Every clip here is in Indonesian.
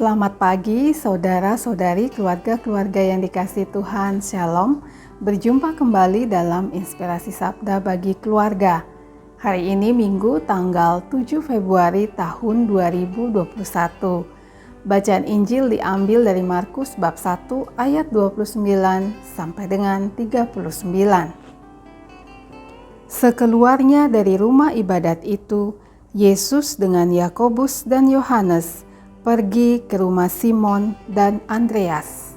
Selamat pagi saudara-saudari keluarga-keluarga yang dikasihi Tuhan, Shalom. Berjumpa kembali dalam Inspirasi Sabda bagi Keluarga. Hari ini Minggu tanggal 7 Februari tahun 2021. Bacaan Injil diambil dari Markus bab 1 ayat 29 sampai dengan 39. Sekeluarnya dari rumah ibadat itu, Yesus dengan Yakobus dan Yohanes pergi ke rumah Simon dan Andreas.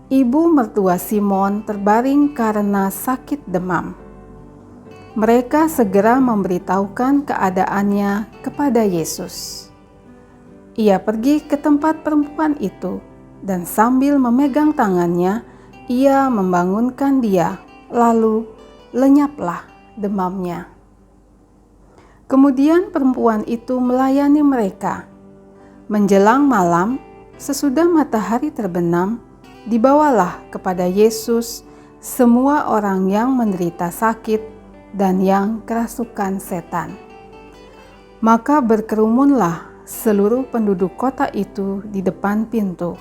Ibu mertua Simon terbaring karena sakit demam. Mereka segera memberitahukan keadaannya kepada Yesus. Ia pergi ke tempat perempuan itu, dan sambil memegang tangannya, ia membangunkan dia, lalu lenyaplah demamnya. Kemudian perempuan itu melayani mereka. Menjelang malam, sesudah matahari terbenam, dibawalah kepada Yesus semua orang yang menderita sakit dan yang kerasukan setan. Maka berkerumunlah seluruh penduduk kota itu di depan pintu.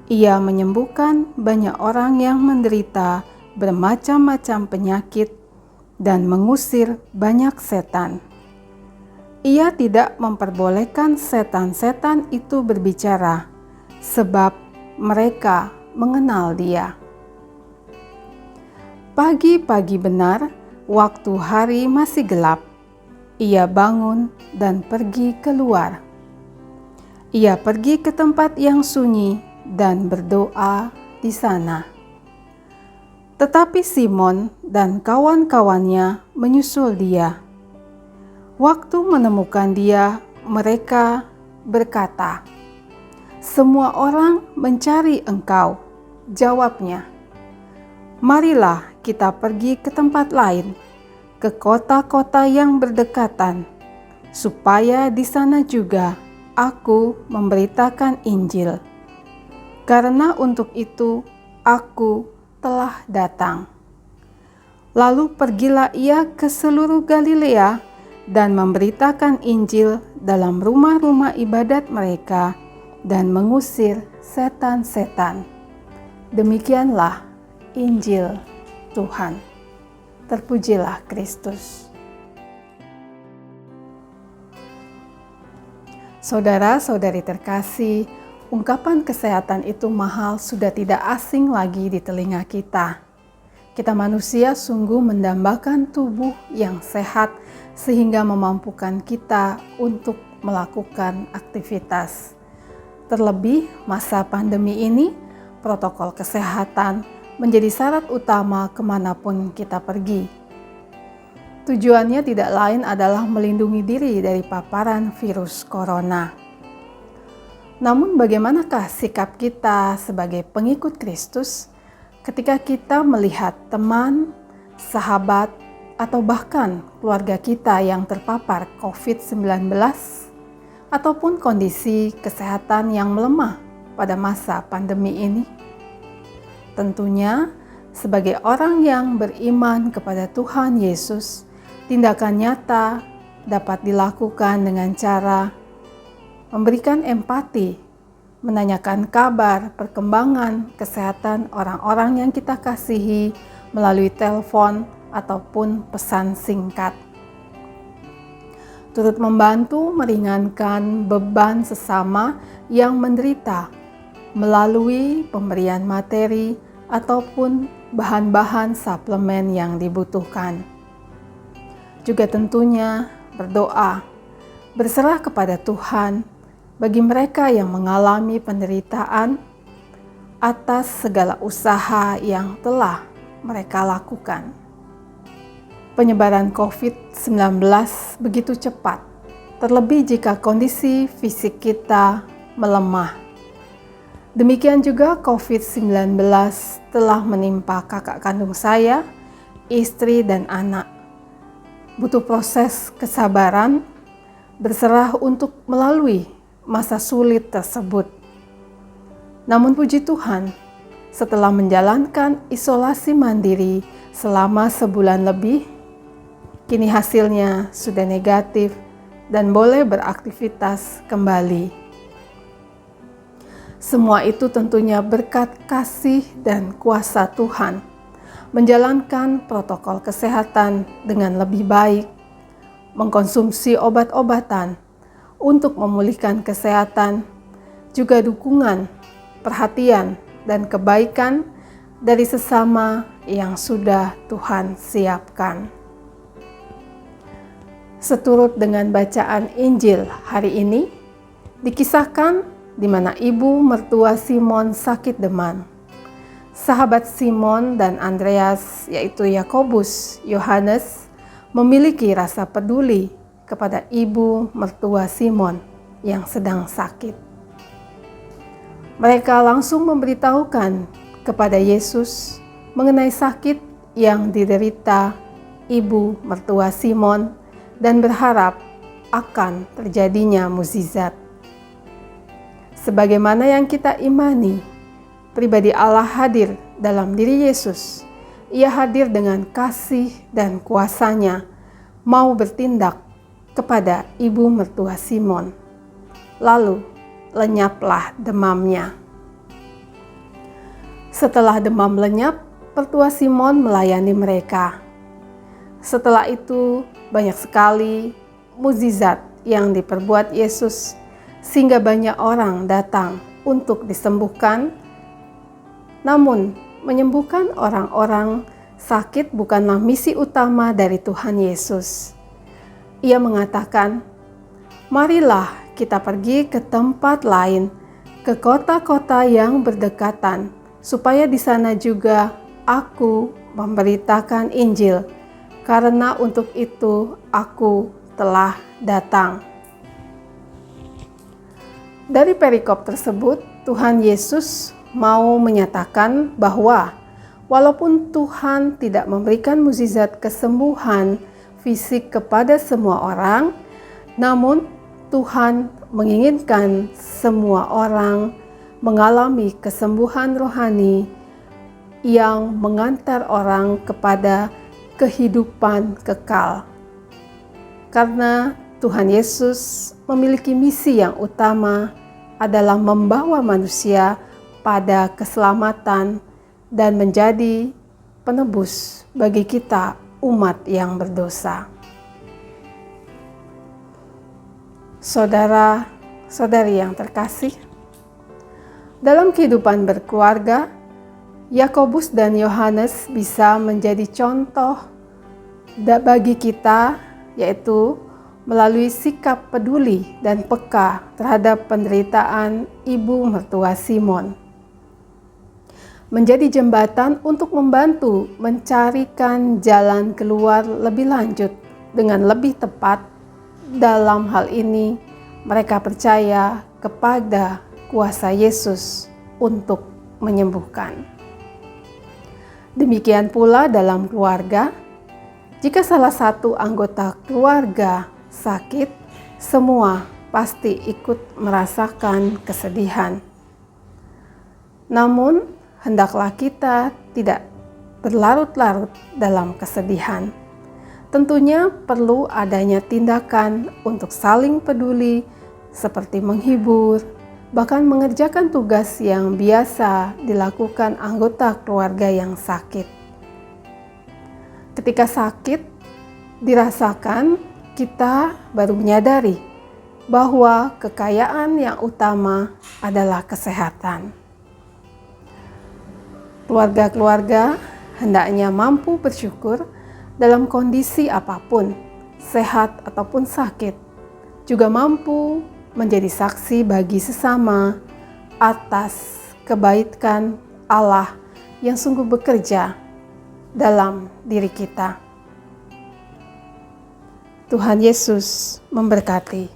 Ia menyembuhkan banyak orang yang menderita bermacam-macam penyakit dan mengusir banyak setan. Ia tidak memperbolehkan setan-setan itu berbicara, sebab mereka mengenal Dia. Pagi-pagi benar, waktu hari masih gelap, ia bangun dan pergi keluar. Ia pergi ke tempat yang sunyi dan berdoa di sana. Tetapi Simon dan kawan-kawannya menyusul dia. Waktu menemukan dia, mereka berkata, "Semua orang mencari Engkau." Jawabnya, "Marilah kita pergi ke tempat lain, ke kota-kota yang berdekatan, supaya di sana juga aku memberitakan Injil. Karena untuk itu aku telah datang." Lalu pergilah ia ke seluruh Galilea dan memberitakan Injil dalam rumah-rumah ibadat mereka dan mengusir setan-setan. Demikianlah Injil Tuhan. Terpujilah Kristus. Saudara-saudari terkasih, ungkapan kesehatan itu mahal sudah tidak asing lagi di telinga kita. Kita manusia sungguh mendambakan tubuh yang sehat sehingga memampukan kita untuk melakukan aktivitas. Terlebih masa pandemi ini, protokol kesehatan menjadi syarat utama kemanapun kita pergi. Tujuannya tidak lain adalah melindungi diri dari paparan virus corona. Namun bagaimanakah sikap kita sebagai pengikut Kristus ketika kita melihat teman, sahabat, atau bahkan keluarga kita yang terpapar COVID-19 ataupun kondisi kesehatan yang melemah pada masa pandemi ini? Tentunya, sebagai orang yang beriman kepada Tuhan Yesus, tindakan nyata dapat dilakukan dengan cara memberikan empati, menanyakan kabar perkembangan kesehatan orang-orang yang kita kasihi melalui telepon ataupun pesan singkat. Turut membantu meringankan beban sesama yang menderita melalui pemberian materi ataupun bahan-bahan suplemen yang dibutuhkan. Juga tentunya berdoa, berserah kepada Tuhan bagi mereka yang mengalami penderitaan atas segala usaha yang telah mereka lakukan. Penyebaran COVID-19 begitu cepat, terlebih jika kondisi fisik kita melemah. Demikian juga COVID-19 telah menimpa kakak kandung saya, istri dan anak. Butuh proses kesabaran, berserah untuk melalui masa sulit tersebut. Namun puji Tuhan, setelah menjalankan isolasi mandiri selama sebulan lebih, kini hasilnya sudah negatif dan boleh beraktivitas kembali. Semua itu tentunya berkat kasih dan kuasa Tuhan, menjalankan protokol kesehatan dengan lebih baik, mengkonsumsi obat-obatan untuk memulihkan kesehatan, juga dukungan, perhatian, dan kebaikan dari sesama yang sudah Tuhan siapkan. Seturut dengan bacaan Injil hari ini, dikisahkan di mana ibu mertua Simon sakit demam. Sahabat Simon dan Andreas, yaitu Yakobus, Yohanes, memiliki rasa peduli kepada ibu mertua Simon yang sedang sakit. Mereka langsung memberitahukan kepada Yesus mengenai sakit yang diderita ibu mertua Simon dan berharap akan terjadinya mukjizat. Sebagaimana yang kita imani, pribadi Allah hadir dalam diri Yesus. Ia hadir dengan kasih dan kuasanya, mau bertindak kepada ibu mertua Simon. Lalu lenyaplah demamnya. Setelah demam lenyap, mertua Simon melayani mereka. Setelah itu banyak sekali mukjizat yang diperbuat Yesus, sehingga banyak orang datang untuk disembuhkan. Namun menyembuhkan orang-orang sakit bukanlah misi utama dari Tuhan Yesus. Ia mengatakan, "Marilah kita pergi ke tempat lain, ke kota-kota yang berdekatan, supaya di sana juga aku memberitakan Injil, karena untuk itu aku telah datang." Dari perikop tersebut, Tuhan Yesus mau menyatakan bahwa walaupun Tuhan tidak memberikan mukjizat kesembuhan fisik kepada semua orang, namun Tuhan menginginkan semua orang mengalami kesembuhan rohani yang mengantar orang kepada kehidupan kekal. Karena Tuhan Yesus memiliki misi yang utama adalah membawa manusia pada keselamatan dan menjadi penebus bagi kita umat yang berdosa. Saudara-saudari yang terkasih, dalam kehidupan berkeluarga, Yakobus dan Yohanes bisa menjadi contoh bagi kita, yaitu melalui sikap peduli dan peka terhadap penderitaan ibu mertua Simon. Menjadi jembatan untuk membantu mencarikan jalan keluar lebih lanjut dengan lebih tepat. Dalam hal ini, mereka percaya kepada kuasa Yesus untuk menyembuhkan. Demikian pula dalam keluarga, jika salah satu anggota keluarga sakit, semua pasti ikut merasakan kesedihan. Namun, hendaklah kita tidak berlarut-larut dalam kesedihan. Tentunya perlu adanya tindakan untuk saling peduli, seperti menghibur, bahkan mengerjakan tugas yang biasa dilakukan anggota keluarga yang sakit. Ketika sakit dirasakan, kita baru menyadari bahwa kekayaan yang utama adalah kesehatan. Keluarga-keluarga hendaknya mampu bersyukur dalam kondisi apapun, sehat ataupun sakit, juga mampu menjadi saksi bagi sesama atas kebaikan Allah yang sungguh bekerja dalam diri kita. Tuhan Yesus memberkati.